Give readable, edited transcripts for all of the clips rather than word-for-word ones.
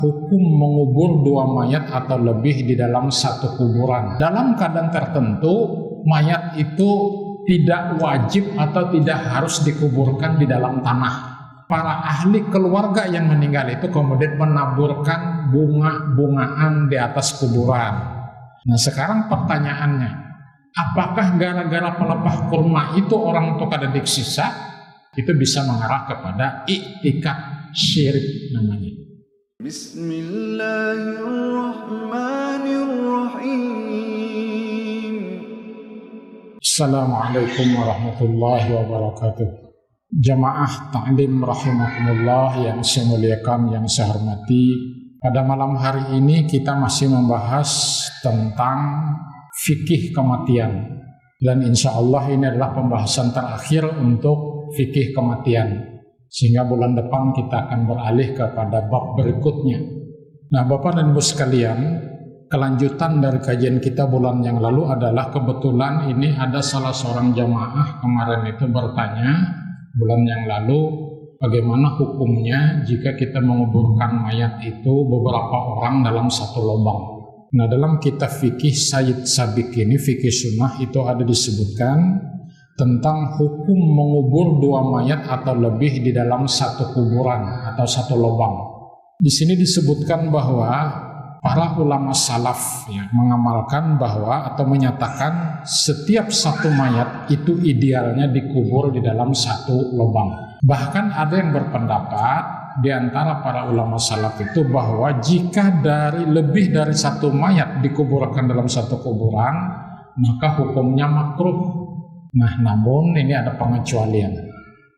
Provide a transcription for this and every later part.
Hukum mengubur dua mayat atau lebih di dalam satu kuburan. Dalam keadaan tertentu, mayat itu tidak wajib atau tidak harus dikuburkan di dalam tanah. Para ahli keluarga yang meninggal itu kemudian menaburkan bunga-bungaan di atas kuburan. Nah, sekarang pertanyaannya, apakah gara-gara pelepah kurma itu orang itu kada disiksa? Itu bisa mengarah kepada i'tikad syirik namanya. Bismillahirrahmanirrahim. Assalamualaikum warahmatullahi wabarakatuh. Jamaah ta'lim rahimakumullah yang saya muliakan, yang saya hormati. Pada malam hari ini kita masih membahas tentang fikih kematian. Dan insya Allah ini adalah pembahasan terakhir untuk fikih kematian. Sehingga bulan depan kita akan beralih kepada bab berikutnya. Nah, Bapak dan Ibu sekalian, kelanjutan dari kajian kita bulan yang lalu adalah kebetulan ini ada salah seorang jamaah kemarin itu bertanya bulan yang lalu, bagaimana hukumnya jika kita menguburkan mayat itu beberapa orang dalam satu lubang. Nah, dalam kitab fikih Sayyid Sabiq ini, fikih sunnah, itu ada disebutkan tentang hukum mengubur dua mayat atau lebih di dalam satu kuburan atau satu lubang. Di sini disebutkan bahwa para ulama salaf mengamalkan bahwa atau menyatakan setiap satu mayat itu idealnya dikubur di dalam satu lubang. Bahkan ada yang berpendapat di antara para ulama salaf itu bahwa jika lebih dari satu mayat dikuburkan dalam satu kuburan, maka hukumnya makruh. Nah, namun ini ada pengecualian.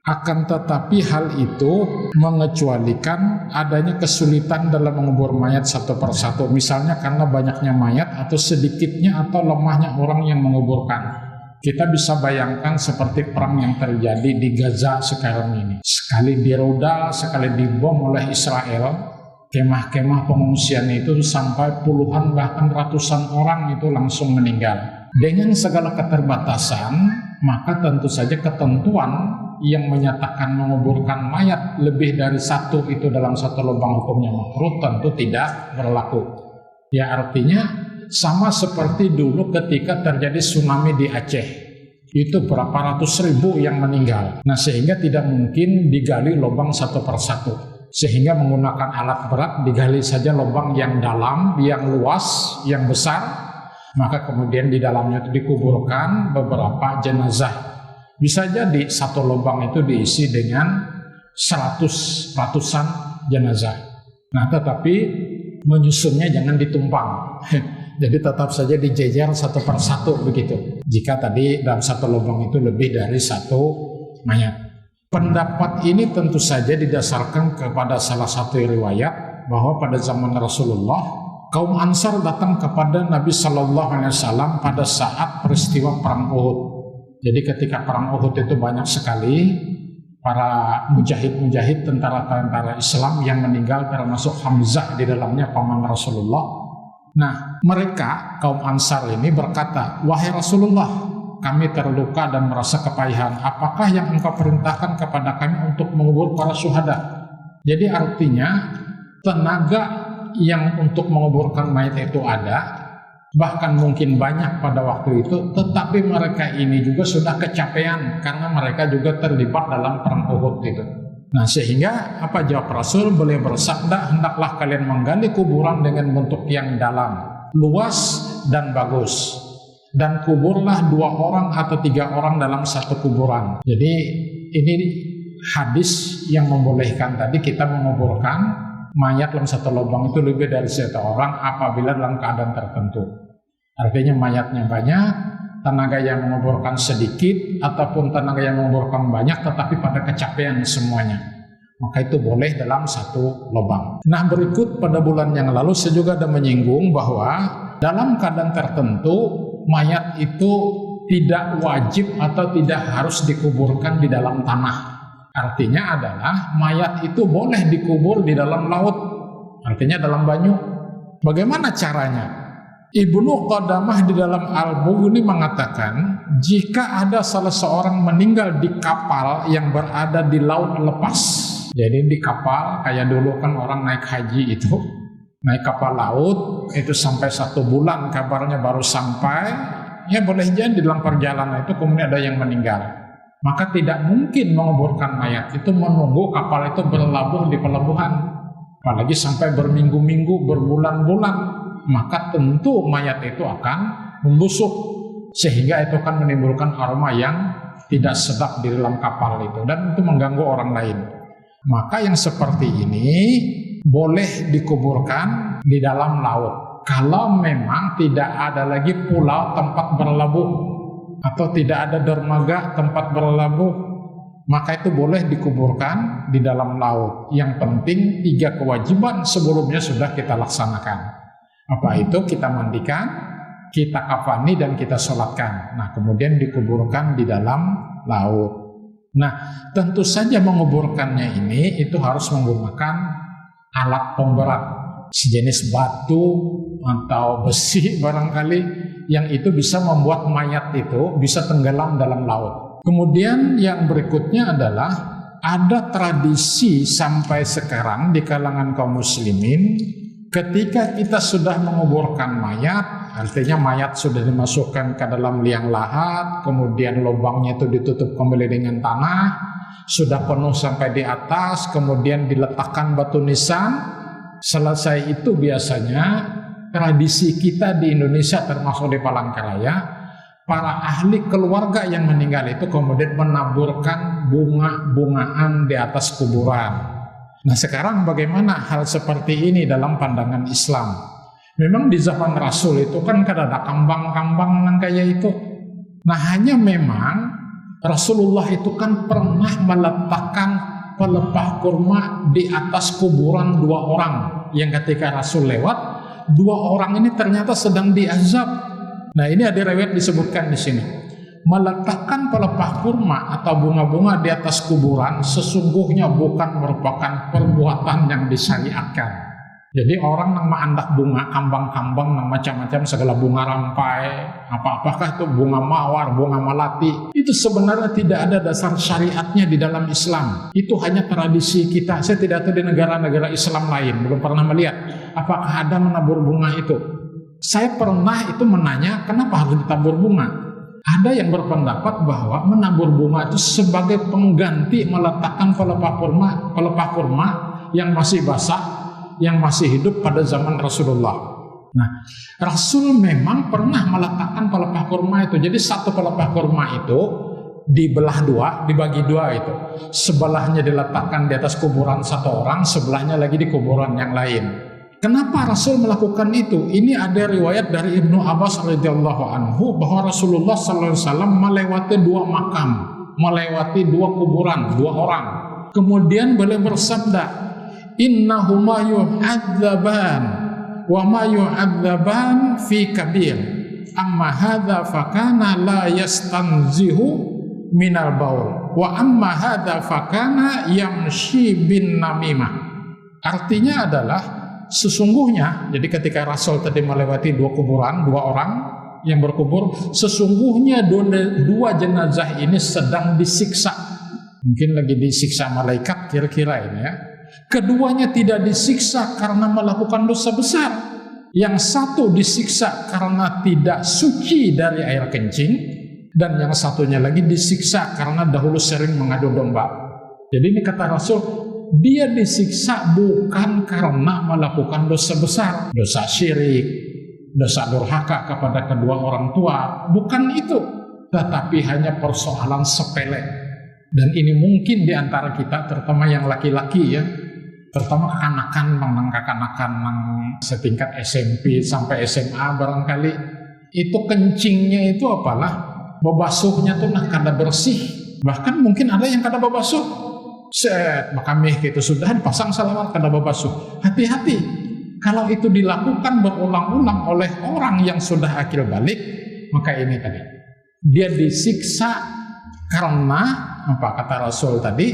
Akan tetapi hal itu mengecualikan adanya kesulitan dalam mengubur mayat satu persatu. Misalnya karena banyaknya mayat atau sedikitnya atau lemahnya orang yang menguburkan. Kita bisa bayangkan seperti perang yang terjadi di Gaza sekarang ini. Sekali dirudal, sekali dibom oleh Israel, kemah-kemah pengungsian itu sampai puluhan bahkan ratusan orang itu langsung meninggal. Dengan segala keterbatasan, maka tentu saja ketentuan yang menyatakan menguburkan mayat lebih dari satu itu dalam satu lubang hukumnya makruh tentu tidak berlaku. Ya, artinya sama seperti dulu ketika terjadi tsunami di Aceh. Itu berapa ratus ribu yang meninggal. Nah, sehingga tidak mungkin digali lubang satu persatu. Sehingga menggunakan alat berat digali saja lubang yang dalam, yang luas, yang besar. Maka kemudian di dalamnya itu dikuburkan beberapa jenazah. Bisa jadi satu lubang itu diisi dengan ratusan jenazah. Nah, tetapi menyusunnya jangan ditumpang. Jadi tetap saja dijejer satu persatu begitu. Jika tadi dalam satu lubang itu lebih dari satu mayat. Pendapat ini tentu saja didasarkan kepada salah satu riwayat bahwa pada zaman Rasulullah kaum Ansar datang kepada Nabi Shallallahu Alaihi Wasallam pada saat peristiwa perang Uhud. Jadi ketika perang Uhud itu banyak sekali para mujahid tentara-tentara Islam yang meninggal, termasuk Hamzah di dalamnya paman Rasulullah. Nah, mereka kaum Ansar ini berkata, wahai Rasulullah, kami terluka dan merasa kepayahan. Apakah yang engkau perintahkan kepada kami untuk mengubur para syuhada? Jadi artinya tenaga yang untuk menguburkan mayat itu ada, bahkan mungkin banyak pada waktu itu, tetapi mereka ini juga sudah kecapean karena mereka juga terlibat dalam perang Uhud itu. Nah, sehingga apa jawab Rasul? Beliau bersabda, hendaklah kalian menggali kuburan dengan bentuk yang dalam, luas dan bagus, dan kuburlah 2 orang atau 3 orang dalam satu kuburan. Jadi ini hadis yang membolehkan tadi kita menguburkan mayat dalam satu lubang itu lebih dari satu orang apabila dalam keadaan tertentu. Artinya mayatnya banyak, tenaga yang menguburkan sedikit, ataupun tenaga yang menguburkan banyak tetapi pada kecapean semuanya. Maka itu boleh dalam satu lubang. Nah, berikut pada bulan yang lalu saya juga ada menyinggung bahwa dalam keadaan tertentu mayat itu tidak wajib atau tidak harus dikuburkan di dalam tanah. Artinya adalah mayat itu boleh dikubur di dalam laut, artinya dalam banyu. Bagaimana caranya? Ibnu Qudamah di dalam Al-Mughni mengatakan, jika ada salah seorang meninggal di kapal yang berada di laut lepas, Jadi di kapal, kayak dulu kan orang naik haji itu, naik kapal laut, itu sampai 1 bulan kabarnya baru sampai, ya boleh jadi dalam perjalanan itu kemudian ada yang meninggal. Maka tidak mungkin menguburkan mayat itu menunggu kapal itu berlabuh di pelabuhan. Apalagi sampai berminggu-minggu, berbulan-bulan, maka tentu mayat itu akan membusuk. Sehingga itu akan menimbulkan aroma yang tidak sedap di dalam kapal itu, dan itu mengganggu orang lain. Maka yang seperti ini boleh dikuburkan di dalam laut. Kalau memang tidak ada lagi pulau tempat berlabuh atau tidak ada dermaga tempat berlabuh, maka itu boleh dikuburkan di dalam laut. Yang penting 3 kewajiban sebelumnya sudah kita laksanakan. Apa itu? Kita mandikan, kita kafani, dan kita sholatkan. Nah, kemudian dikuburkan di dalam laut. Nah, tentu saja menguburkannya ini itu harus menggunakan alat pemberat sejenis batu atau besi barangkali, yang itu bisa membuat mayat itu bisa tenggelam dalam laut. Kemudian yang berikutnya adalah ada tradisi sampai sekarang di kalangan kaum muslimin, ketika kita sudah menguburkan mayat, artinya mayat sudah dimasukkan ke dalam liang lahat, kemudian lubangnya itu ditutup kembali dengan tanah, sudah penuh sampai di atas, kemudian diletakkan batu nisan. Selesai itu biasanya tradisi kita di Indonesia termasuk di Palangkaraya, para ahli keluarga yang meninggal itu kemudian menaburkan bunga-bungaan di atas kuburan. Nah, sekarang bagaimana hal seperti ini dalam pandangan Islam? Memang di zaman Rasul itu kan ada kambang-kambang nang kayak itu. Nah, hanya memang Rasulullah itu kan pernah meletakkan pelepah kurma di atas kuburan 2 orang, yang ketika Rasul lewat, 2 orang ini ternyata sedang diazab. Nah, ini ada riwayat disebutkan di sini. Meletakkan pelepah kurma atau bunga-bunga di atas kuburan sesungguhnya bukan merupakan perbuatan yang disyariatkan. Jadi orang yang mengandak bunga, kambang-kambang, macam-macam segala bunga rampai, apakah itu bunga mawar, bunga melati, itu sebenarnya tidak ada dasar syariatnya di dalam Islam. Itu hanya tradisi kita. Saya tidak tahu di negara-negara Islam lain, belum pernah melihat apakah ada menabur bunga itu. Saya pernah itu menanya, kenapa harus ditabur bunga? Ada yang berpendapat bahwa menabur bunga itu sebagai pengganti meletakkan pelepah kurma yang masih basah, yang masih hidup pada zaman Rasulullah. Nah, Rasul memang pernah meletakkan pelepah kurma itu. Jadi 1 pelepah kurma itu dibelah 2, dibagi 2 itu. Sebelahnya diletakkan di atas kuburan 1 orang, sebelahnya lagi di kuburan yang lain. Kenapa Rasul melakukan itu? Ini ada riwayat dari Ibnu Abbas radhiyallahu anhu bahwa Rasulullah sallallahu alaihi wasallam melewati 2 makam, melewati 2 kuburan, 2 orang. Kemudian beliau bersabda, innahuma yu'adzaban wa ma yu'adzaban fi kabir, amma hadza fakana la yastanzihu minal baul wa amma hadza fakana yamshi bin namimah. Artinya adalah sesungguhnya, jadi ketika Rasul tadi melewati 2 kuburan, 2 orang yang berkubur, sesungguhnya 2 jenazah ini sedang disiksa. Mungkin lagi disiksa malaikat kira-kira ini ya. Keduanya tidak disiksa karena melakukan dosa besar. Yang satu disiksa karena tidak suci dari air kencing, dan yang satunya lagi disiksa karena dahulu sering mengadu domba. Jadi ini kata Rasul, dia disiksa bukan karena melakukan dosa besar, dosa syirik, dosa durhaka kepada kedua orang tua, bukan itu, tetapi hanya persoalan sepele. Dan ini mungkin di antara kita, terutama yang laki-laki ya, terutama kekanakan setingkat SMP sampai SMA barangkali, itu kencingnya itu apalah, bebasuhnya tuh nah kada bersih, bahkan mungkin ada yang kada bebasuh. Makamih gitu sudah dipasang salawat kada bebasuh. Hati-hati, kalau itu dilakukan berulang-ulang oleh orang yang sudah akil balik, maka ini tadi dia disiksa karena apa kata Rasul tadi,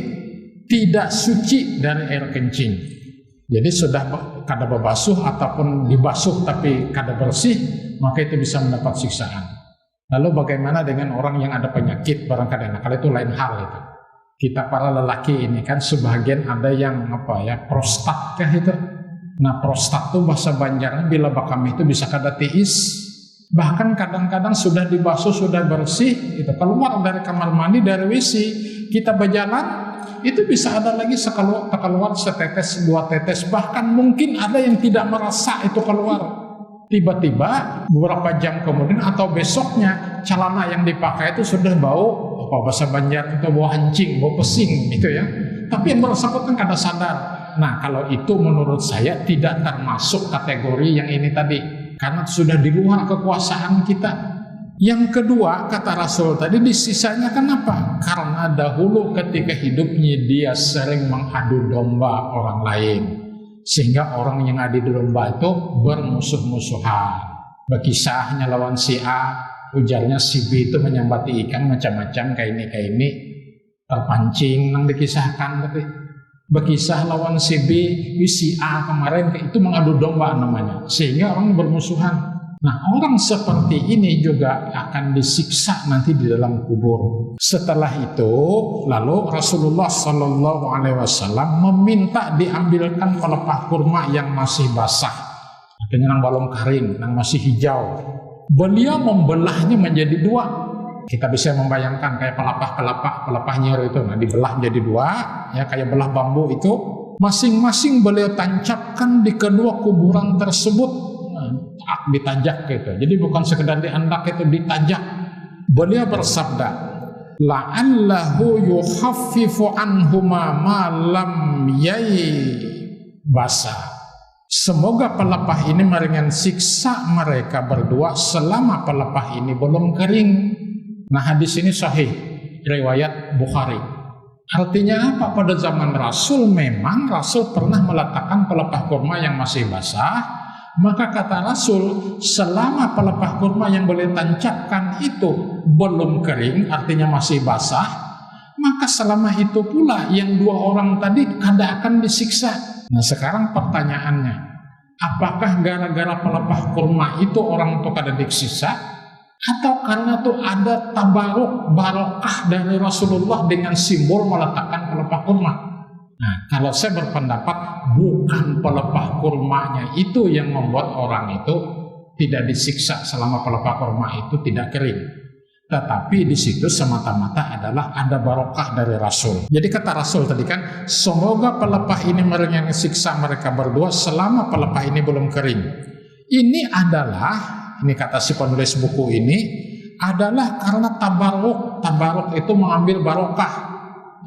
tidak suci dari air kencing. Jadi sudah kada bebasuh ataupun dibasuh tapi kada bersih, maka itu bisa mendapat siksaan. Lalu bagaimana dengan orang yang ada penyakit barangkali, nah, kalau itu lain hal itu. Kita para lelaki ini kan sebagian ada yang prostat kah itu. Nah prostat tuh bahasa Banjarnya bila bakam itu bisa kada tiis. Bahkan kadang-kadang sudah dibasuh, sudah bersih, itu keluar dari kamar mandi, dari WC, kita berjalan, itu bisa ada lagi keluar setetes, 2 tetes, bahkan mungkin ada yang tidak merasa itu keluar. Tiba-tiba beberapa jam kemudian atau besoknya celana yang dipakai itu sudah bau, bahasa Banjar itu bau hancing, bau pesing gitu ya. Tapi yang bersangkutan kada sadar. Nah kalau itu menurut saya tidak termasuk kategori yang ini tadi. Karena sudah di luar kekuasaan kita. Yang kedua, kata Rasul tadi, disisanya kenapa? Karena dahulu ketika hidupnya dia sering mengadu domba orang lain. Sehingga orang yang adu domba itu bermusuh-musuhan. Berkisahnya lawan si A, ujarnya si B itu menyambati ikan macam-macam kayak ini. Terpancing yang dikisahkan tapi. Berkisah lawan si B, si A kemarin itu mengadu domba namanya, sehingga orang bermusuhan. Nah orang seperti ini juga akan disiksa nanti di dalam kubur. Setelah itu lalu Rasulullah SAW meminta diambilkan pelepah kurma yang masih basah, artinya yang belum kering, yang masih hijau. Beliau membelahnya menjadi 2. Kita bisa membayangkan kayak pelepah nyer itu, nah dibelah jadi 2, ya kayak belah bambu itu. Masing-masing beliau tancapkan di kedua kuburan tersebut, ditajak gitu. Jadi bukan sekedar diandak, itu ditajak. Beliau bersabda, la'allahu yukhaffifu anhuma ma lam basa. Semoga pelepah ini meringan siksa mereka berdua selama pelepah ini belum kering. Nah hadis ini sahih, riwayat Bukhari. Artinya apa? Pada zaman Rasul memang Rasul pernah meletakkan pelepah kurma yang masih basah. Maka kata Rasul, selama pelepah kurma yang boleh tancapkan itu belum kering, artinya masih basah, maka selama itu pula yang 2 orang tadi kada akan disiksa. Nah sekarang pertanyaannya, apakah gara-gara pelepah kurma itu orang itu kada disiksa? Atau karena tuh ada tabaruk, barokah dari Rasulullah dengan simbol meletakkan pelepah kurma? Nah, kalau saya berpendapat bukan pelepah kurmanya itu yang membuat orang itu tidak disiksa selama pelepah kurma itu tidak kering. Tetapi di situ semata-mata adalah ada barokah dari Rasul. Jadi kata Rasul tadi kan, semoga pelepah ini meringankan siksa mereka berdua selama pelepah ini belum kering. Ini kata si penulis buku ini, adalah karena tabaruk itu mengambil barokah,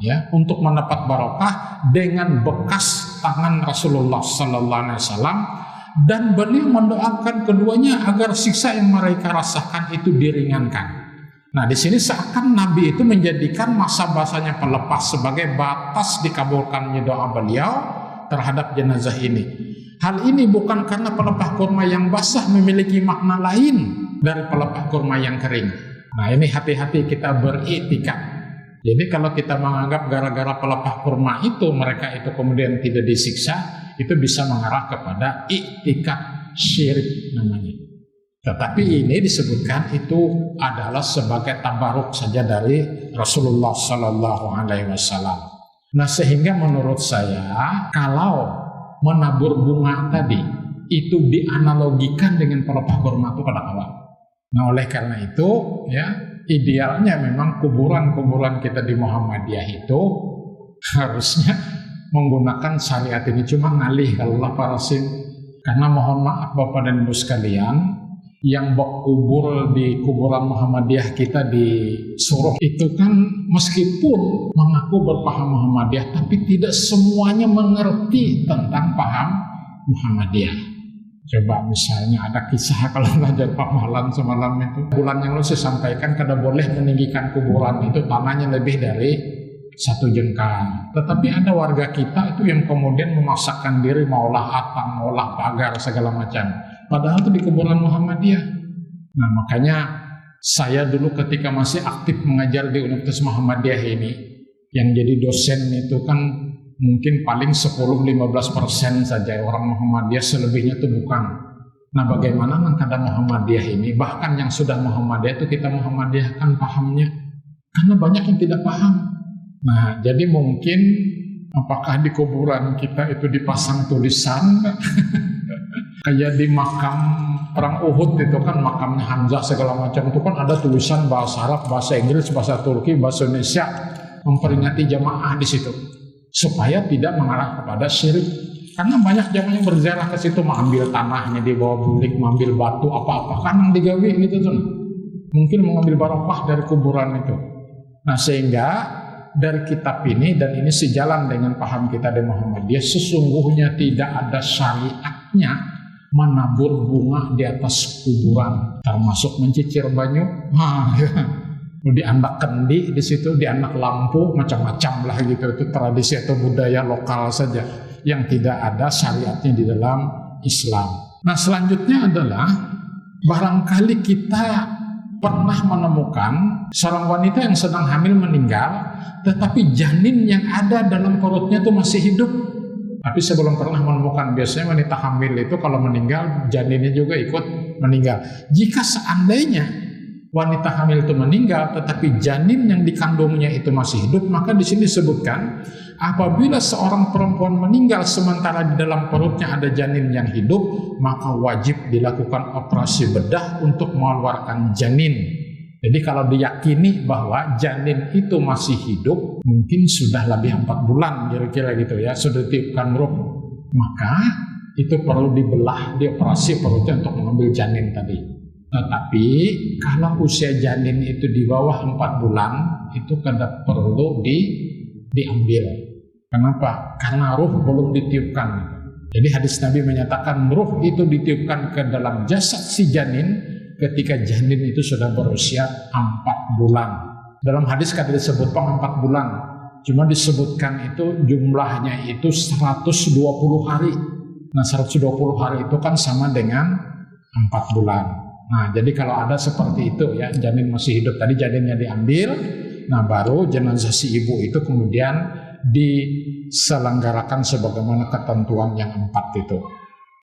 ya, untuk mendapat barokah dengan bekas tangan Rasulullah Sallallahu Alaihi Wasallam, dan beliau mendoakan keduanya agar siksa yang mereka rasakan itu diringankan. Nah di sini seakan Nabi itu menjadikan masa basahnya pelepah sebagai batas dikabulkannya doa beliau terhadap jenazah ini. Hal ini bukan karena pelepah kurma yang basah memiliki makna lain dari pelepah kurma yang kering. Nah ini hati-hati kita beriktikad. Jadi kalau kita menganggap gara-gara pelepah kurma itu mereka itu kemudian tidak disiksa, itu bisa mengarah kepada iktikad syirik namanya. Tetapi ini disebutkan itu adalah sebagai tabaruk saja dari Rasulullah Sallallahu Alaihi Wasallam. Nah sehingga menurut saya kalau menabur bunga tadi itu dianalogikan dengan pelepah kurma itu kada kawan. Nah oleh karena itu ya idealnya memang kuburan-kuburan kita di Muhammadiyah itu harusnya menggunakan syariat ini, cuma ngalih kalau para sin. Karena mohon maaf Bapak dan Ibu sekalian, yang berkubur di kuburan Muhammadiyah kita di Suruh itu kan meskipun mengaku berpaham Muhammadiyah, tapi tidak semuanya mengerti tentang paham Muhammadiyah. Coba misalnya ada kisah kalau belajar Pak Mahlan semalam itu, bulan yang lalu saya sampaikan kada boleh meninggikan kuburan itu tanahnya lebih dari 1 jengkal. Tetapi ada warga kita itu yang kemudian memaksakan diri maulah atang, maulah pagar segala macam. Padahal itu di kuburan Muhammadiyah. Nah makanya saya dulu ketika masih aktif mengajar di Universitas Muhammadiyah ini, yang jadi dosen itu kan mungkin paling 10-15% saja orang Muhammadiyah, selebihnya itu bukan. Nah bagaimana mengkada Muhammadiyah ini, bahkan yang sudah Muhammadiyah itu kita Muhammadiyah kan pahamnya, karena banyak yang tidak paham. Nah, jadi mungkin apakah di kuburan kita itu dipasang tulisan kayak di makam perang Uhud itu kan, makamnya Hamzah segala macam itu kan ada tulisan bahasa Arab, bahasa Inggris, bahasa Turki, bahasa Indonesia memperingati jamaah di situ supaya tidak mengarah kepada syirik. Karena banyak jamaah yang berziarah ke situ mengambil tanahnya di bawah bulik, mengambil batu apa-apa kan yang digawe gitu tuh. Mungkin mengambil barokah dari kuburan itu. Nah, sehingga dari kitab ini, dan ini sejalan dengan paham kita di Muhammadiyah, sesungguhnya tidak ada syariatnya menabur bunga di atas kuburan, termasuk mencicir banyu. Dianak kendi di situ, dianak lampu, macam-macam lah gitu. Itu tradisi atau budaya lokal saja yang tidak ada syariatnya di dalam Islam. Nah, selanjutnya adalah barangkali kita pernah menemukan seorang wanita yang sedang hamil meninggal, tetapi janin yang ada dalam perutnya itu masih hidup. Tapi sebelum pernah menemukan, biasanya wanita hamil itu kalau meninggal, janinnya juga ikut meninggal. Jika seandainya wanita hamil itu meninggal, tetapi janin yang dikandungnya itu masih hidup, maka di sini disebutkan apabila seorang perempuan meninggal sementara di dalam perutnya ada janin yang hidup, maka wajib dilakukan operasi bedah untuk mengeluarkan janin. Jadi kalau diyakini bahwa janin itu masih hidup, mungkin sudah lebih 4 bulan kira-kira gitu ya, sudah ditiupkan ruh, maka itu perlu dibelah, dioperasi perutnya untuk mengambil janin tadi. Tetapi kalau usia janin itu di bawah 4 bulan, itu kada perlu diambil. Kenapa? Karena ruh belum ditiupkan. Jadi hadis Nabi menyatakan ruh itu ditiupkan ke dalam jasad si janin ketika janin itu sudah berusia 4 bulan. Dalam hadis kada disebutkan 4 bulan, cuma disebutkan itu jumlahnya itu 120 hari. Nah, 120 hari itu kan sama dengan 4 bulan. Nah, jadi kalau ada seperti itu ya, janin masih hidup, tadi janinnya diambil, nah baru jenazah si ibu itu kemudian diselenggarakan sebagaimana ketentuan yang 4 itu.